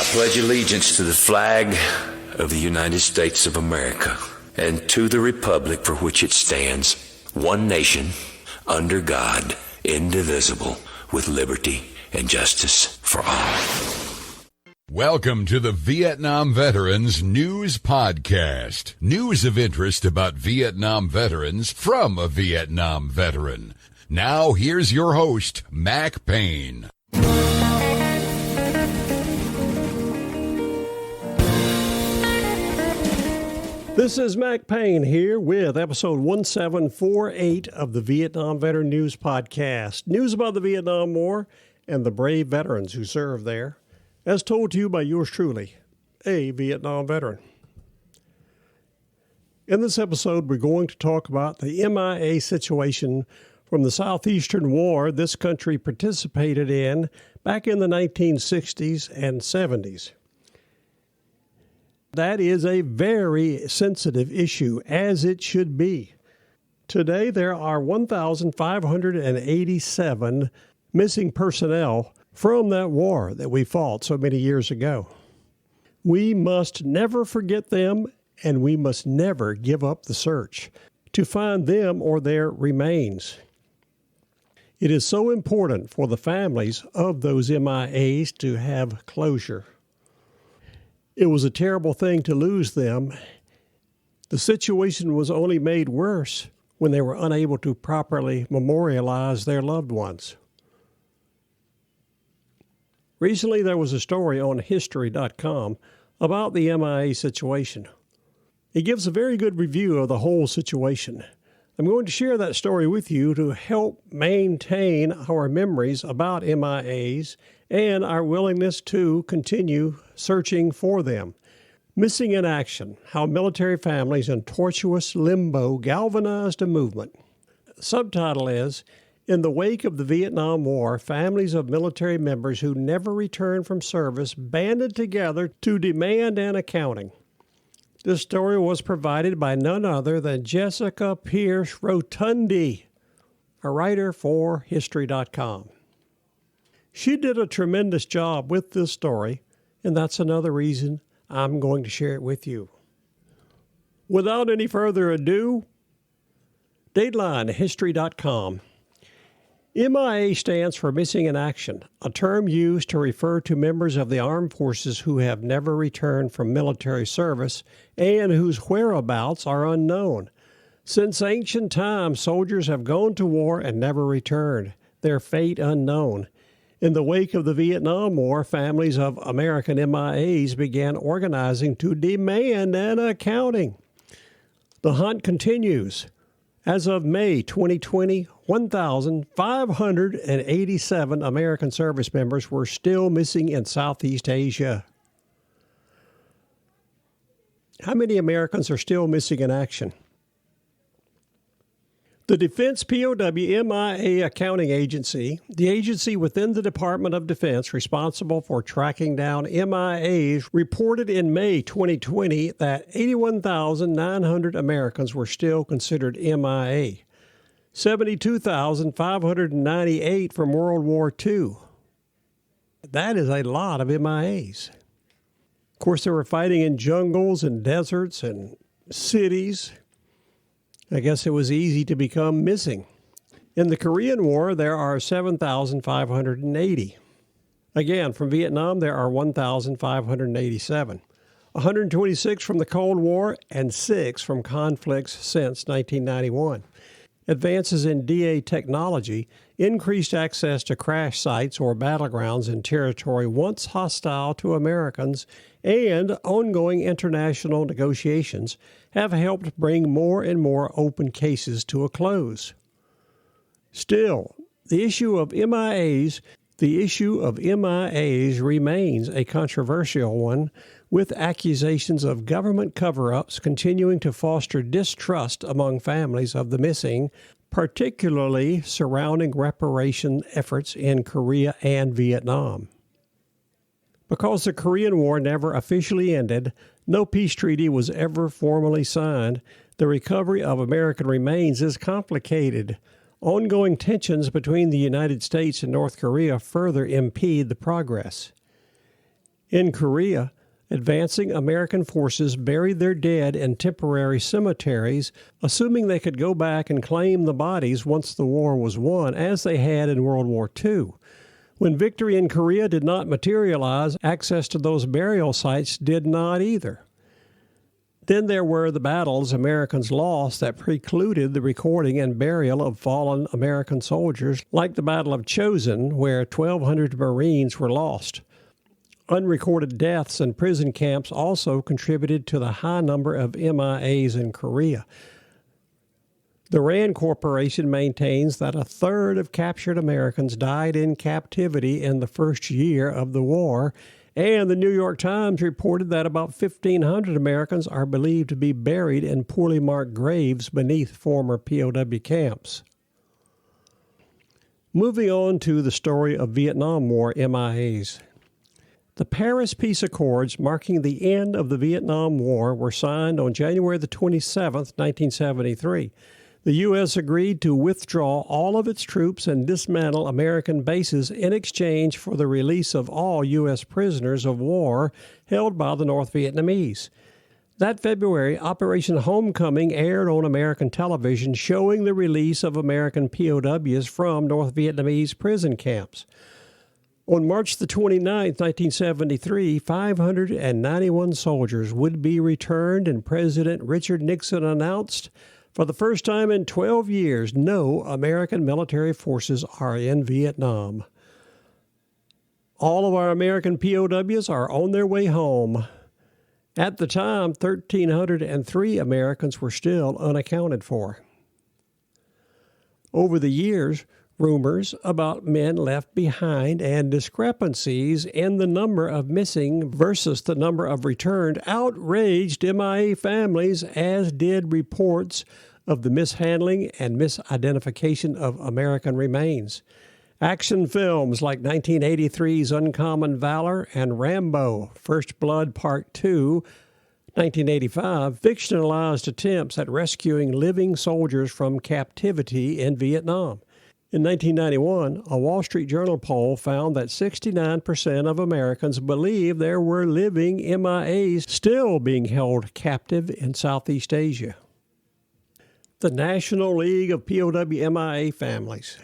pledge allegiance to the flag of the United States of America and to the republic for which it stands, one nation, under God, indivisible, with liberty and justice for all. Welcome to the Vietnam Veterans News Podcast. News of interest about Vietnam veterans from a Vietnam veteran. Now, here's your host, Mac Payne. This is Mac Payne here with episode 1748 of the Vietnam Veteran News Podcast. News about the Vietnam War and the brave veterans who served there, as told to you by yours truly, a Vietnam veteran. In this episode, we're going to talk about the MIA situation from the Southeastern War this country participated in back in the 1960s and 70s. That is a very sensitive issue, as it should be. Today, there are 1,587 missing personnel from that war that we fought so many years ago. We must never forget them, and we must never give up the search to find them or their remains. It is so important for the families of those MIAs to have closure. It was a terrible thing to lose them. The situation was only made worse when they were unable to properly memorialize their loved ones. Recently, there was a story on History.com about the MIA situation. It gives a very good review of the whole situation. I'm going to share that story with you to help maintain our memories about MIAs and our willingness to continue searching for them. Missing in Action: How Military Families in Tortuous Limbo Galvanized a Movement. Subtitle is, In the Wake of the Vietnam War, Families of Military Members Who Never Returned from Service banded together to demand an accounting. This story was provided by none other than Jessica Pierce Rotundi, a writer for History.com. She did a tremendous job with this story, and that's another reason I'm going to share it with you. Without any further ado, Dateline, History.com. MIA stands for Missing in Action, a term used to refer to members of the armed forces who have never returned from military service and whose whereabouts are unknown. Since ancient times, soldiers have gone to war and never returned, their fate unknown. In the wake of the Vietnam War, families of American MIAs began organizing to demand an accounting. The hunt continues. As of May 2020, 1,587 American service members were still missing in Southeast Asia. How many Americans are still missing in action? The Defense POW MIA Accounting Agency, the agency within the Department of Defense responsible for tracking down MIAs, reported in May 2020 that 81,900 Americans were still considered MIA, 72,598 from World War II. That is a lot of MIAs. Of course, they were fighting in jungles and deserts and cities. I guess it was easy to become missing. In the Korean War, there are 7,580. Again, from Vietnam, there are 1,587. 126 from the Cold War and 6 from conflicts since 1991. Advances in DA technology increased access to crash sites or battlegrounds in territory once hostile to Americans, and ongoing international negotiations have helped bring more and more open cases to a close. Still, the issue of MIAs remains a controversial one, with accusations of government cover-ups continuing to foster distrust among families of the missing, particularly surrounding reparation efforts in Korea and Vietnam. Because the Korean War never officially ended, no peace treaty was ever formally signed, the recovery of American remains is complicated. Ongoing tensions between the United States and North Korea further impede the progress. In Korea, advancing American forces buried their dead in temporary cemeteries, assuming they could go back and claim the bodies once the war was won, as they had in World War II. When victory in Korea did not materialize, access to those burial sites did not either. Then there were the battles Americans lost that precluded the recording and burial of fallen American soldiers, like the Battle of Chosin, where 1,200 Marines were lost. Unrecorded deaths in prison camps also contributed to the high number of MIAs in Korea. The RAND Corporation maintains that a third of captured Americans died in captivity in the first year of the war, and the New York Times reported that about 1,500 Americans are believed to be buried in poorly marked graves beneath former POW camps. Moving on to the story of Vietnam War MIAs. The Paris Peace Accords, marking the end of the Vietnam War, were signed on January the 27th, 1973. The U.S. agreed to withdraw all of its troops and dismantle American bases in exchange for the release of all U.S. prisoners of war held by the North Vietnamese. That February, Operation Homecoming aired on American television, showing the release of American POWs from North Vietnamese prison camps. On March the 29th, 1973, 591 soldiers would be returned, and President Richard Nixon announced, for the first time in 12 years, no American military forces are in Vietnam. All of our American POWs are on their way home. At the time, 1,303 Americans were still unaccounted for. Over the years, rumors about men left behind and discrepancies in the number of missing versus the number of returned outraged MIA families, as did reports of the mishandling and misidentification of American remains. Action films like 1983's Uncommon Valor and Rambo, First Blood Part 2, 1985, fictionalized attempts at rescuing living soldiers from captivity in Vietnam. In 1991, a Wall Street Journal poll found that 69% of Americans believe there were living MIAs still being held captive in Southeast Asia. The National League of POW MIA Families.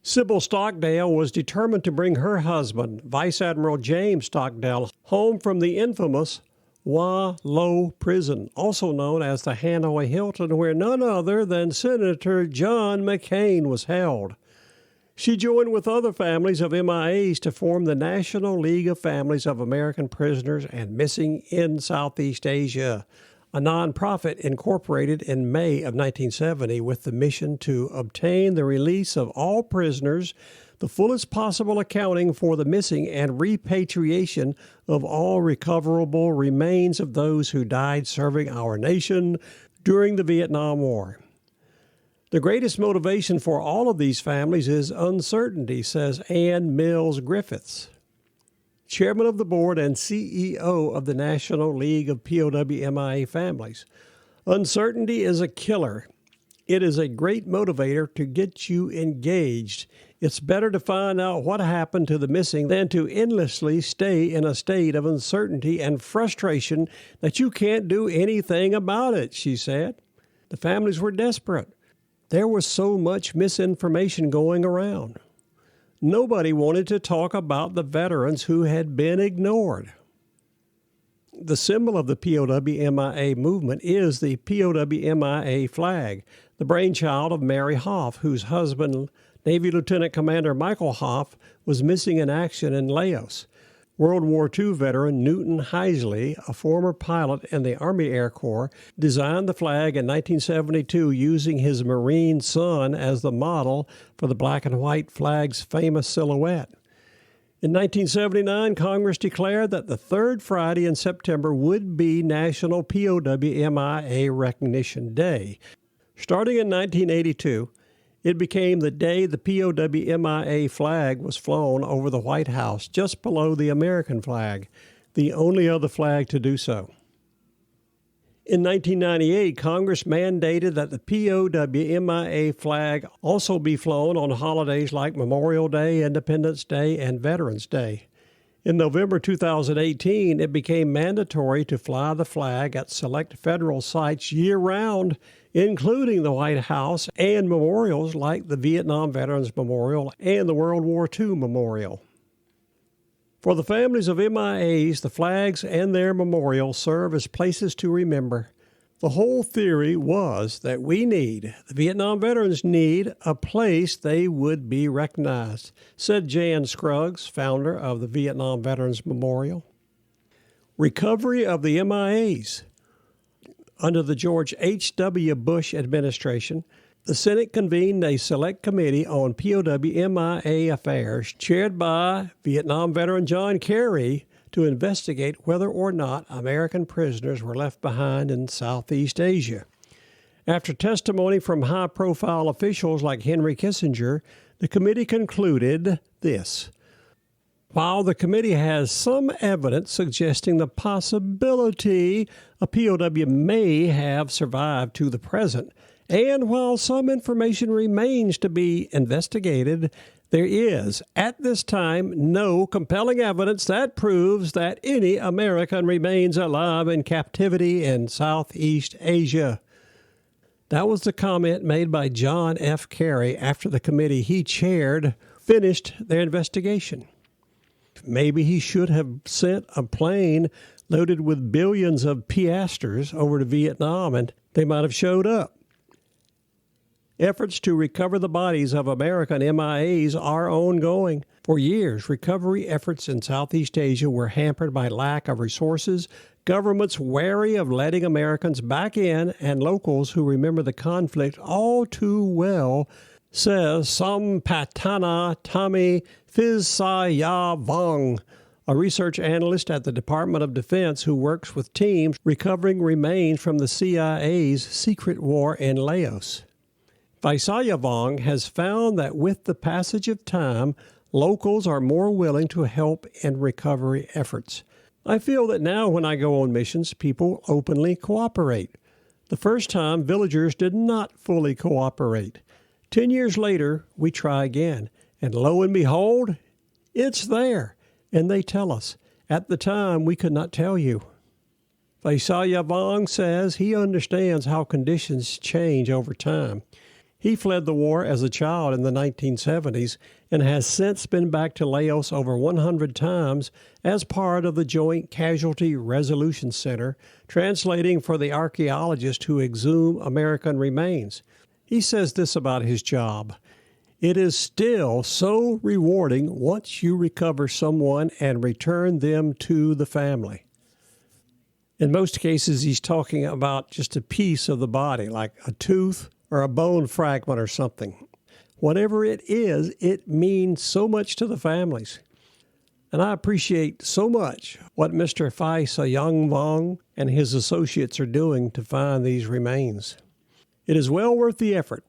Sybil Stockdale was determined to bring her husband, Vice Admiral James Stockdale, home from the infamous Hoa Lo Prison, also known as the Hanoi Hilton, where none other than Senator John McCain was held. She joined with other families of MIAs to form the National League of Families of American Prisoners and Missing in Southeast Asia, a nonprofit incorporated in May of 1970 with the mission to obtain the release of all prisoners, the fullest possible accounting for the missing, and repatriation of all recoverable remains of those who died serving our nation during the Vietnam War. The greatest motivation for all of these families is uncertainty, says Ann Mills Griffiths, chairman of the board and CEO of the National League of POW MIA Families. Uncertainty is a killer. It is a great motivator to get you engaged. It's better to find out what happened to the missing than to endlessly stay in a state of uncertainty and frustration that you can't do anything about it, she said. The families were desperate. There was so much misinformation going around. Nobody wanted to talk about the veterans who had been ignored. The symbol of the POW-MIA movement is the POW-MIA flag, the brainchild of Mary Hoff, whose husband, Navy Lieutenant Commander Michael Hoff, was missing in action in Laos. World War II veteran Newton Heisley, a former pilot in the Army Air Corps, designed the flag in 1972 using his Marine son as the model for the black and white flag's famous silhouette. In 1979, Congress declared that the third Friday in September would be National POW-MIA Recognition Day. Starting in 1982, it became the day the POW-MIA flag was flown over the White House, just below the American flag, the only other flag to do so. In 1998, Congress mandated that the POW-MIA flag also be flown on holidays like Memorial Day, Independence Day, and Veterans Day. In November 2018, it became mandatory to fly the flag at select federal sites year-round, including the White House and memorials like the Vietnam Veterans Memorial and the World War II Memorial. For the families of MIAs, the flags and their memorials serve as places to remember. The whole theory was that the Vietnam veterans need, a place they would be recognized, said Jan Scruggs, founder of the Vietnam Veterans Memorial. Recovery of the MIAs. Under the George H.W. Bush administration, the Senate convened a select committee on POW MIA affairs chaired by Vietnam veteran John Kerry to investigate whether or not American prisoners were left behind in Southeast Asia. After testimony from high-profile officials like Henry Kissinger, the committee concluded this. While the committee has some evidence suggesting the possibility a POW may have survived to the present, and while some information remains to be investigated, there is, at this time, no compelling evidence that proves that any American remains alive in captivity in Southeast Asia. That was the comment made by John F. Kerry after the committee he chaired finished their investigation. Maybe he should have sent a plane loaded with billions of piastres over to Vietnam and they might have showed up. Efforts to recover the bodies of American MIAs are ongoing. For years, recovery efforts in Southeast Asia were hampered by lack of resources, governments wary of letting Americans back in, and locals who remember the conflict all too well, says Sampatana Tommy Phizsayavong, a research analyst at the Department of Defense who works with teams recovering remains from the CIA's secret war in Laos. Phizsayavong has found that with the passage of time, locals are more willing to help in recovery efforts. I feel that now when I go on missions, people openly cooperate. The first time, villagers did not fully cooperate. 10 years later, we try again, and lo and behold, it's there, and they tell us. At the time, we could not tell you. Phizsayavong says he understands how conditions change over time. He fled the war as a child in the 1970s and has since been back to Laos over 100 times as part of the Joint Casualty Resolution Center, translating for the archaeologists who exhume American remains. He says this about his job. It is still so rewarding once you recover someone and return them to the family. In most cases, he's talking about just a piece of the body, like a tooth or a bone fragment or something. Whatever it is, it means so much to the families. And I appreciate so much what Mr. Phizsayavong and his associates are doing to find these remains. It is well worth the effort,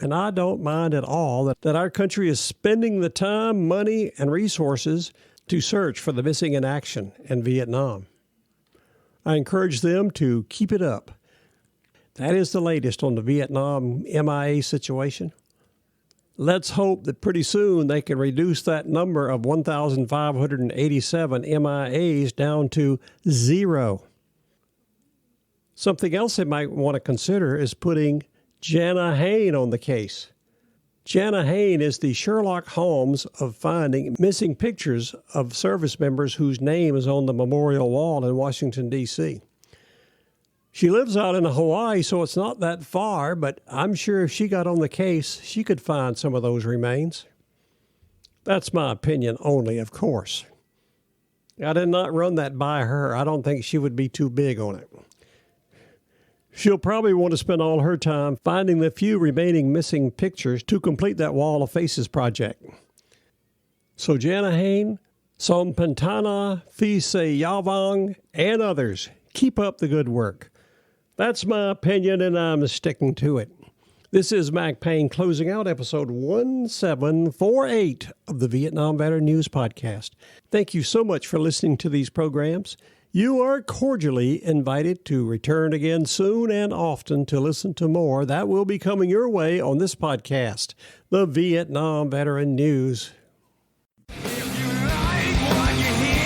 and I don't mind at all that our country is spending the time, money, and resources to search for the missing in action in Vietnam. I encourage them to keep it up. That is the latest on the Vietnam MIA situation. Let's hope that pretty soon they can reduce that number of 1,587 MIAs down to 0. Something else they might want to consider is putting Jana Hain on the case. Jana Hain is the Sherlock Holmes of finding missing pictures of service members whose name is on the memorial wall in Washington, D.C. She lives out in Hawaii, so it's not that far, but I'm sure if she got on the case, she could find some of those remains. That's my opinion only, of course. I did not run that by her. I don't think she would be too big on it. She'll probably want to spend all her time finding the few remaining missing pictures to complete that Wall of Faces project. So Jana Hain, Sompantana Phizsayavong, and others, keep up the good work. That's my opinion, and I'm sticking to it. This is Mac Payne closing out episode 1748 of the Vietnam Veteran News Podcast. Thank you so much for listening to these programs. You are cordially invited to return again soon and often to listen to more that will be coming your way on this podcast, the Vietnam Veteran News. If you like what you hear,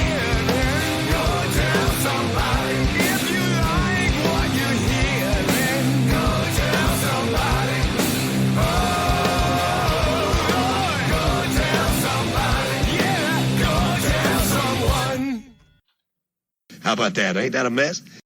How about that? Ain't that a mess?